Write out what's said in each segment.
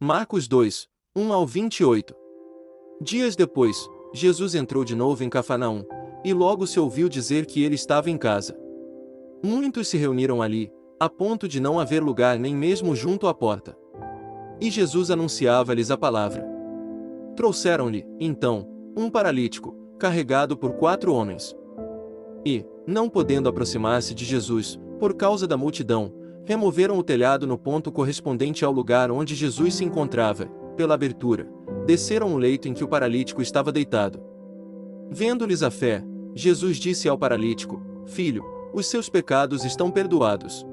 Marcos 2, 1 ao 28. Dias depois, Jesus entrou de novo em Cafarnaum, e logo se ouviu dizer que ele estava em casa. Muitos se reuniram ali, a ponto de não haver lugar nem mesmo junto à porta. E Jesus anunciava-lhes a palavra. Trouxeram-lhe, então, um paralítico, carregado por 4 homens. E, não podendo aproximar-se de Jesus, por causa da multidão, removeram o telhado no ponto correspondente ao lugar onde Jesus se encontrava, pela abertura, desceram o leito em que o paralítico estava deitado. Vendo-lhes a fé, Jesus disse ao paralítico: Filho, os seus pecados estão perdoados.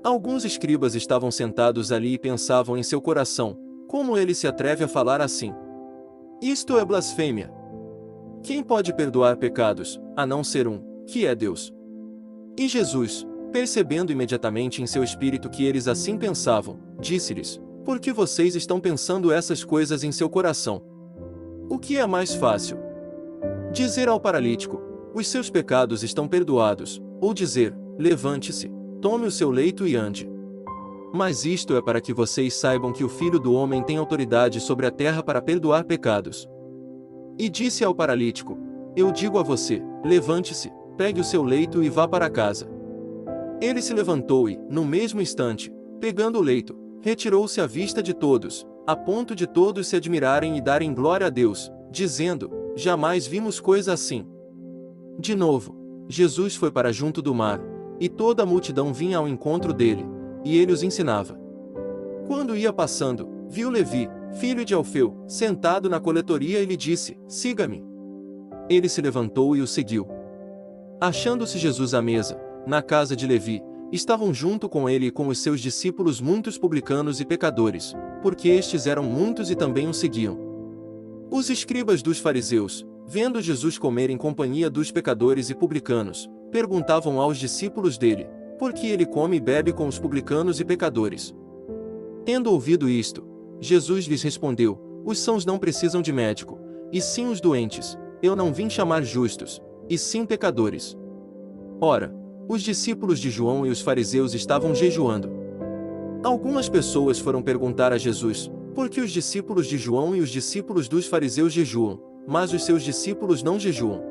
Alguns escribas estavam sentados ali e pensavam em seu coração: como ele se atreve a falar assim? Isto é blasfêmia. Quem pode perdoar pecados, a não ser um, que é Deus? E Jesus, percebendo imediatamente em seu espírito que eles assim pensavam, disse-lhes: Por que vocês estão pensando essas coisas em seu coração? O que é mais fácil? Dizer ao paralítico: Os seus pecados estão perdoados, ou dizer: Levante-se, tome o seu leito e ande. Mas isto é para que vocês saibam que o Filho do Homem tem autoridade sobre a terra para perdoar pecados. E disse ao paralítico: Eu digo a você, levante-se, pegue o seu leito e vá para casa. Ele se levantou e, no mesmo instante, pegando o leito, retirou-se à vista de todos, a ponto de todos se admirarem e darem glória a Deus, dizendo: Jamais vimos coisa assim. De novo, Jesus foi para junto do mar, e toda a multidão vinha ao encontro dele, e ele os ensinava. Quando ia passando, viu Levi, filho de Alfeu, sentado na coletoria e lhe disse: Siga-me. Ele se levantou e o seguiu. Achando-se Jesus à mesa, na casa de Levi, estavam junto com ele e com os seus discípulos muitos publicanos e pecadores, porque estes eram muitos e também o seguiam. Os escribas dos fariseus, vendo Jesus comer em companhia dos pecadores e publicanos, perguntavam aos discípulos dele: Por que ele come e bebe com os publicanos e pecadores? Tendo ouvido isto, Jesus lhes respondeu: Os sãos não precisam de médico, e sim os doentes. Eu não vim chamar justos, e sim pecadores. Ora, os discípulos de João e os fariseus estavam jejuando. Algumas pessoas foram perguntar a Jesus: Por que os discípulos de João e os discípulos dos fariseus jejuam, mas os seus discípulos não jejuam?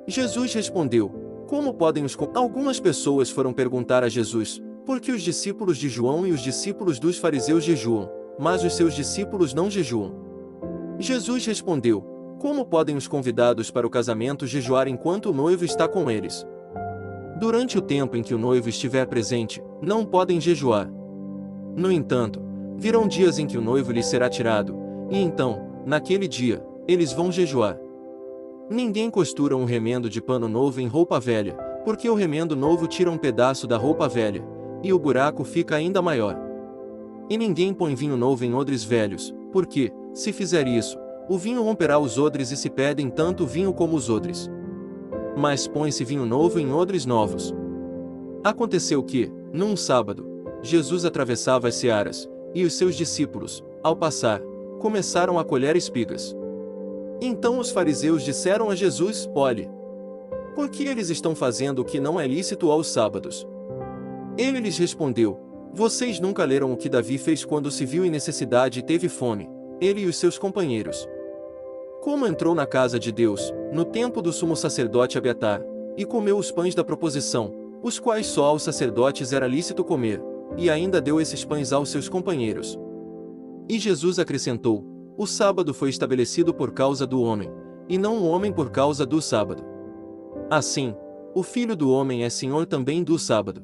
Jesus respondeu: Como podem os... Algumas pessoas foram perguntar a Jesus: Por que os discípulos de João e os discípulos dos fariseus jejuam, mas os seus discípulos não jejuam? Jesus respondeu: Como podem os convidados para o casamento jejuar enquanto o noivo está com eles? Durante o tempo em que o noivo estiver presente, não podem jejuar. No entanto, virão dias em que o noivo lhes será tirado, e então, naquele dia, eles vão jejuar. Ninguém costura um remendo de pano novo em roupa velha, porque o remendo novo tira um pedaço da roupa velha, e o buraco fica ainda maior. E ninguém põe vinho novo em odres velhos, porque, se fizer isso, o vinho romperá os odres e se perdem tanto o vinho como os odres. Mas põe-se vinho novo em odres novos. Aconteceu que, num sábado, Jesus atravessava as searas, e os seus discípulos, ao passar, começaram a colher espigas. Então os fariseus disseram a Jesus: Olhe, por que eles estão fazendo o que não é lícito aos sábados? Ele lhes respondeu: Vocês nunca leram o que Davi fez quando se viu em necessidade e teve fome, ele e os seus companheiros? Como entrou na casa de Deus, no tempo do sumo sacerdote Abiatar, e comeu os pães da proposição, os quais só aos sacerdotes era lícito comer, e ainda deu esses pães aos seus companheiros. E Jesus acrescentou: O sábado foi estabelecido por causa do homem, e não o homem por causa do sábado. Assim, o Filho do Homem é Senhor também do sábado.